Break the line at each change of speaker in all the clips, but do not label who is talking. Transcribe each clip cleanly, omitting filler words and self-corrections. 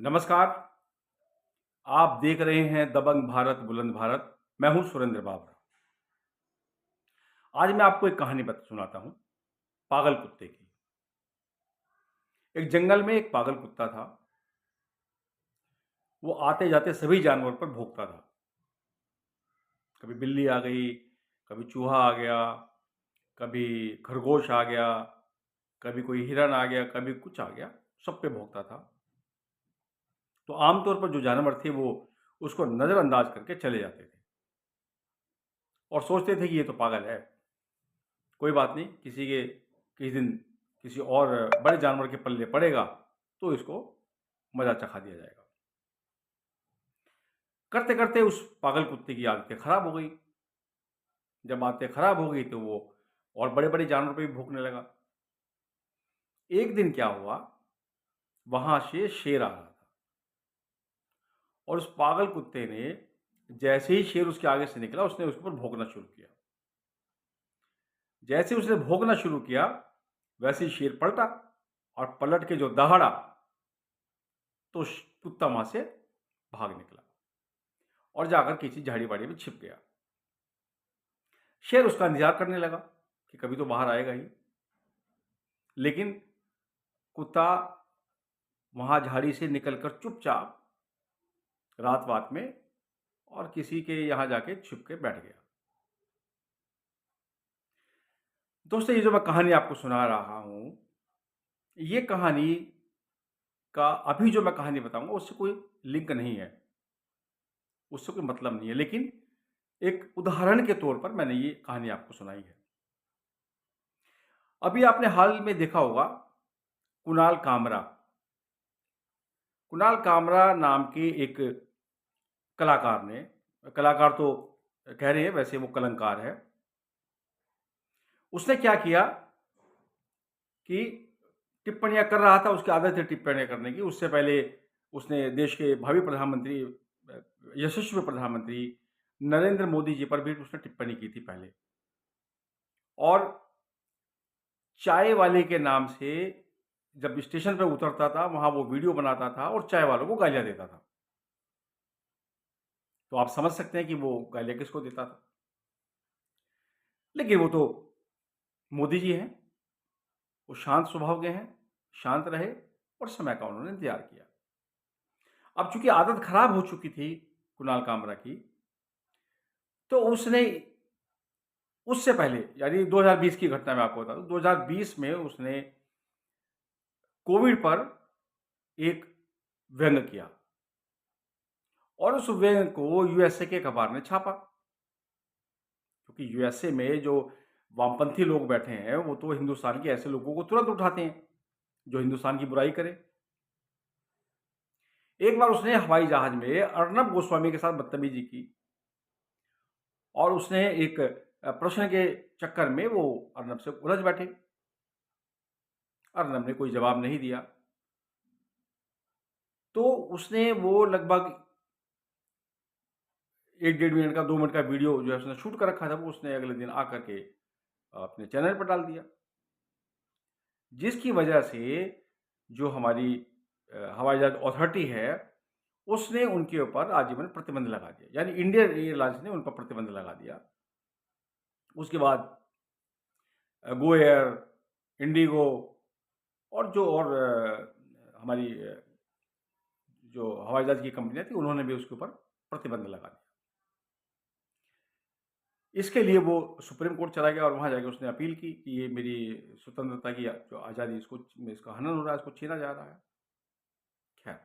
नमस्कार। आप देख रहे हैं दबंग भारत बुलंद भारत। मैं हूं सुरेंद्र बाबरा। आज मैं आपको एक कहानी सुनाता हूं, पागल कुत्ते की। एक जंगल में एक पागल कुत्ता था। वो आते जाते सभी जानवर पर भौंकता था। कभी बिल्ली आ गई, कभी चूहा आ गया, कभी खरगोश आ गया, कभी कोई हिरन आ गया, कभी कुछ आ गया, सब पे भौंकता था। तो आमतौर पर जो जानवर थे वो उसको नजरअंदाज करके चले जाते थे और सोचते थे कि ये तो पागल है, कोई बात नहीं, किसी दिन किसी और बड़े जानवर के पल्ले पड़ेगा तो इसको मजा चखा दिया जाएगा। करते करते उस पागल कुत्ते की आदतें खराब हो गई। जब आदतें खराब हो गई तो वो और बड़े बड़े जानवर पे भी भौंकने लगा। एक दिन क्या हुआ, वहां से शेर आ रहा था और उस पागल कुत्ते ने जैसे ही शेर उसके आगे से निकला उसने उसके ऊपर भौंकना शुरू किया। जैसे उसने भौंकना शुरू किया वैसे ही शेर पलटा और पलट के जो दहाड़ा तो कुत्ता वहां से भाग निकला और जाकर किसी झाड़ी बाड़ी में छिप गया। शेर उसका इंतजार करने लगा कि कभी तो बाहर आएगा ही, लेकिन कुत्ता वहां झाड़ी से निकलकर चुपचाप रात वात में और किसी के यहां जाके छुप के बैठ गया। दोस्तों, ये जो मैं कहानी आपको सुना रहा हूं, ये कहानी का अभी जो मैं कहानी बताऊंगा उससे कोई लिंक नहीं है, उससे कोई मतलब नहीं है, लेकिन एक उदाहरण के तौर पर मैंने ये कहानी आपको सुनाई है। अभी आपने हाल में देखा होगा, कुणाल कामरा। कुणाल कामरा नाम के एक कलाकार ने, कलाकार तो कह रहे हैं, वैसे वो कलंकार है। उसने क्या किया कि टिप्पणियां कर रहा था, उसकी आदत है टिप्पणियां करने की। उससे पहले उसने देश के भावी प्रधानमंत्री, यशस्वी प्रधानमंत्री नरेंद्र मोदी जी पर भी उसने टिप्पणी की थी पहले। और चाय वाले के नाम से जब स्टेशन पर उतरता था वहां वो वीडियो बनाता था और चाय वालों को गालियां देता था। तो आप समझ सकते हैं कि वो गालियां किसको देता था। लेकिन वो तो मोदी जी हैं, वो शांत स्वभाव के हैं, शांत रहे और समय का उन्होंने इंतजार किया। अब चूंकि आदत खराब हो चुकी थी कुणाल कामरा की, तो उसने उससे पहले, यानी 2020 की घटना मैं आपको बता दूं, 2020 में उसने कोविड पर एक व्यंग किया और उस व्यंग को यूएसए के अखबार ने छापा। क्योंकि यूएसए में जो वामपंथी लोग बैठे हैं वो तो हिंदुस्तान के ऐसे लोगों को तुरंत उठाते हैं जो हिंदुस्तान की बुराई करे। एक बार उसने हवाई जहाज में अर्नब गोस्वामी के साथ बदतमीजी की और उसने एक प्रश्न के चक्कर में वो अर्नब से उलझ बैठे। अर्नब ने कोई जवाब नहीं दिया, तो उसने वो लगभग 1 डेढ़ मिनट का, 2 मिनट का वीडियो जो है उसने शूट कर रखा था, वो उसने अगले दिन आकर के अपने चैनल पर डाल दिया, जिसकी वजह से जो हमारी हवाई जहाज अथॉरिटी है उसने उनके ऊपर आजीवन प्रतिबंध लगा दिया, यानी इंडियन एयरलाइंस ने उन पर प्रतिबंध लगा दिया। उसके बाद गो एयर, इंडिगो और जो और हमारी जो हवाई जहाज की कंपनियां थी उन्होंने भी उसके ऊपर प्रतिबंध लगा दिया। इसके लिए वो सुप्रीम कोर्ट चला गया और वहां जाके उसने अपील की कि ये मेरी स्वतंत्रता की जो आज़ादी, इसका हनन हो रहा है, इसको छीना जा रहा है। खैर,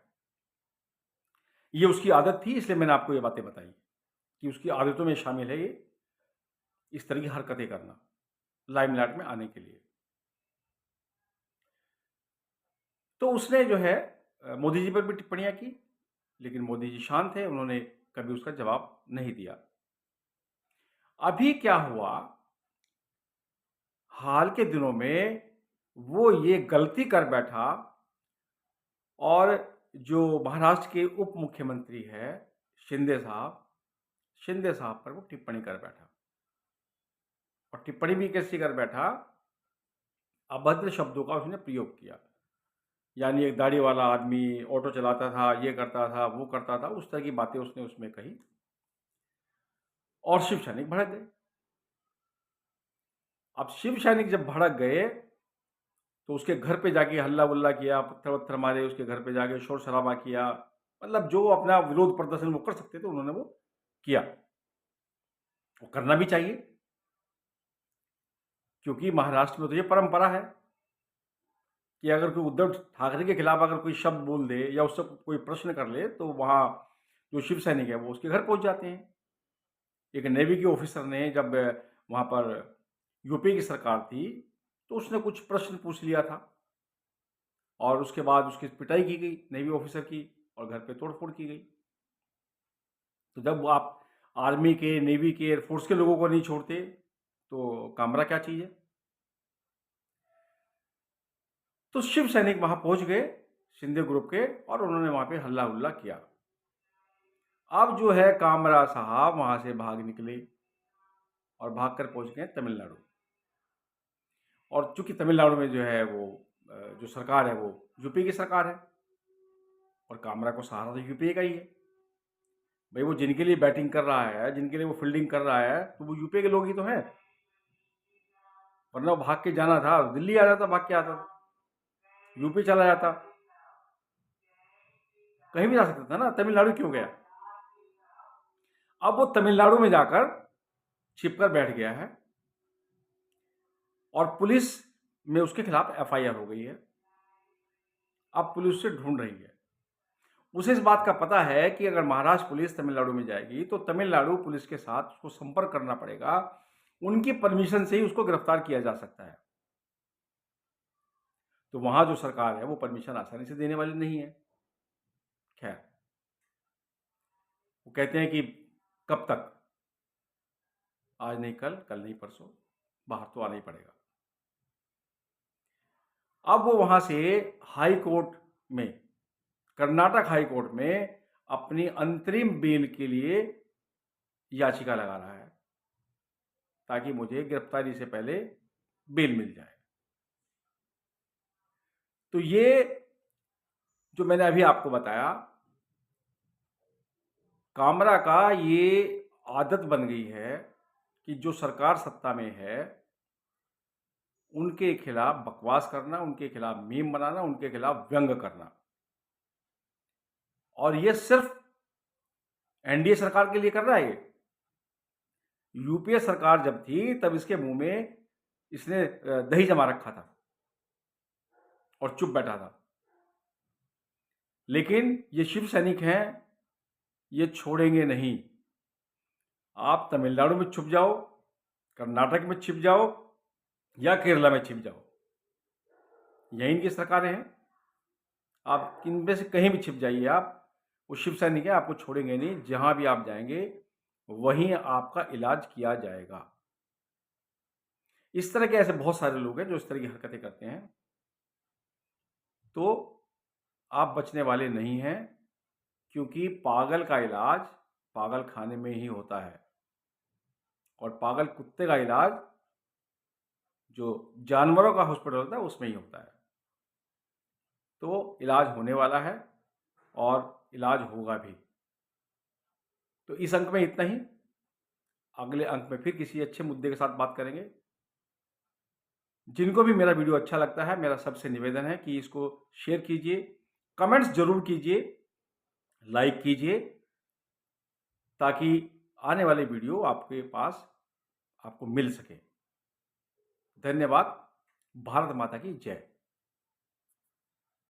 ये उसकी आदत थी, इसलिए मैंने आपको ये बातें बताई कि उसकी आदतों में शामिल है ये इस तरह की हरकतें करना लाइमलाइट में आने के लिए। तो उसने जो है मोदी जी पर भी टिप्पणियां की, लेकिन मोदी जी शांत थे, उन्होंने कभी उसका जवाब नहीं दिया। अभी क्या हुआ, हाल के दिनों में वो ये गलती कर बैठा और जो महाराष्ट्र के उप मुख्यमंत्री है शिंदे साहब पर वो टिप्पणी कर बैठा। और टिप्पणी भी कैसी कर बैठा, अभद्र शब्दों का उसने प्रयोग किया। यानी एक दाढ़ी वाला आदमी ऑटो चलाता था, ये करता था, वो करता था, उस तरह की बातें उसने उसमें कही और शिव सैनिक भड़क गए। अब शिव सैनिक जब भड़क गए, तो उसके घर पे जाके हल्ला-गुल्ला किया, पत्थर-वत्थर मारे, उसके घर पे जाके शोर-शराबा किया। मतलब जो अपना विरोध प्रदर्शन वो कर सकते थे, उन्होंने वो किया। वो करना भी चाहिए, क्योंकि महाराष्ट्र में तो ये परंपरा है कि अगर कोई उद्धव ठाकरे के खिलाफ अगर कोई शब्द बोल दे या उससे कोई प्रश्न कर ले, तो वहाँ जो शिव सैनिक है, वो उसके घर पहुँच जाते हैं। एक नेवी के ऑफिसर ने जब वहाँ पर यूपी की सरकार थी, तो उसने कुछ प्रश्न पूछ लिया था और उसके बाद उसकी पिटाई की गई नेवी ऑफिसर की और घर पे तोड़-फोड़ की गई। तो जब आप आर्मी के, नेवी के, एयरफोर्स के लोगों को नहीं छोड़ते, तो कामरा क्या चीज़ है? तो शिव सैनिक वहाँ पहुँच गए, शिंदे ग्रुप के, और उन्होंने वहाँ पे हल्ला-हुल्ला किया। अब जो है कामरा साहब वहाँ से भाग निकले और भागकर पहुँच गए तमिलनाडु। और चूँकि तमिलनाडु में जो है वो जो सरकार है वो यूपी की सरकार है और कामरा को सहारा तो यूपीए का ही है। भई वो जिनके लिए बैटिंग कर रहा है, जिनके लिए वो फील्डिंग कर रहा है, तो वो यूपीए के लोग ही तो हैं। वरना वो भाग के जाना था, दिल्ली आ जाता, भाग के आता, यूपी चला जाता, कहीं भी जा सकता था ना, तमिलनाडु क्यों गया? अब वो तमिलनाडु में जाकर छिपकर बैठ गया है और पुलिस में उसके खिलाफ एफआईआर हो गई है। अब पुलिस उसे ढूंढ रही है। उसे इस बात का पता है कि अगर महाराष्ट्र पुलिस तमिलनाडु में जाएगी, तो तमिलनाडु पुलिस के साथ उसको संपर्क करना पड़ेगा। उनकी परमिशन से ही उसको गिरफ्तार किया जा सकता है। तो वहां जो सरकार है वो परमिशन आसानी से देने वाली नहीं है। खैर, वो कहते हैं कि कब तक, आज नहीं कल, कल नहीं परसों, बाहर तो आना ही पड़ेगा। अब वो वहां से हाई कोर्ट में, कर्नाटक हाई कोर्ट में अपनी अंतरिम बेल के लिए याचिका लगा रहा है, ताकि मुझे गिरफ्तारी से पहले बेल मिल जाए। तो ये जो मैंने अभी आपको बताया, कामरा का ये आदत बन गई है कि जो सरकार सत्ता में है, उनके खिलाफ बकवास करना, उनके खिलाफ मीम बनाना, उनके खिलाफ व्यंग करना। और ये सिर्फ एनडीए सरकार के लिए कर रहा है ये। यूपीए सरकार जब थी, तब इसके मुंह में इसने दही जमा रखा था और चुप बैठा था। लेकिन ये शिव सैनिक हैं, ये छोड़ेंगे नहीं। आप तमिलनाडु में छुप जाओ, कर्नाटक में छिप जाओ या केरला में छिप जाओ, यही इनकी सरकारें हैं। आप इनमें से कहीं भी छिप जाइए, आप, वो शिव सैनिक है, आपको छोड़ेंगे नहीं। जहां भी आप जाएंगे, वहीं आपका इलाज किया जाएगा। इस तरह के ऐसे बहुत सारे लोग हैं जो इस तरह की हरकतें करते हैं। तो आप बचने वाले नहीं हैं, क्योंकि पागल का इलाज पागल खाने में ही होता है और पागल कुत्ते का इलाज जो जानवरों का हॉस्पिटल होता है उसमें ही होता है। तो इलाज होने वाला है और इलाज होगा भी। तो इस अंक में इतना ही। अगले अंक में फिर किसी अच्छे मुद्दे के साथ बात करेंगे। जिनको भी मेरा वीडियो अच्छा लगता है, मेरा सबसे निवेदन है कि इसको शेयर कीजिए, कमेंट्स जरूर कीजिए, लाइक कीजिए, ताकि आने वाले वीडियो आपके पास आपको मिल सके। धन्यवाद। भारत माता की जय।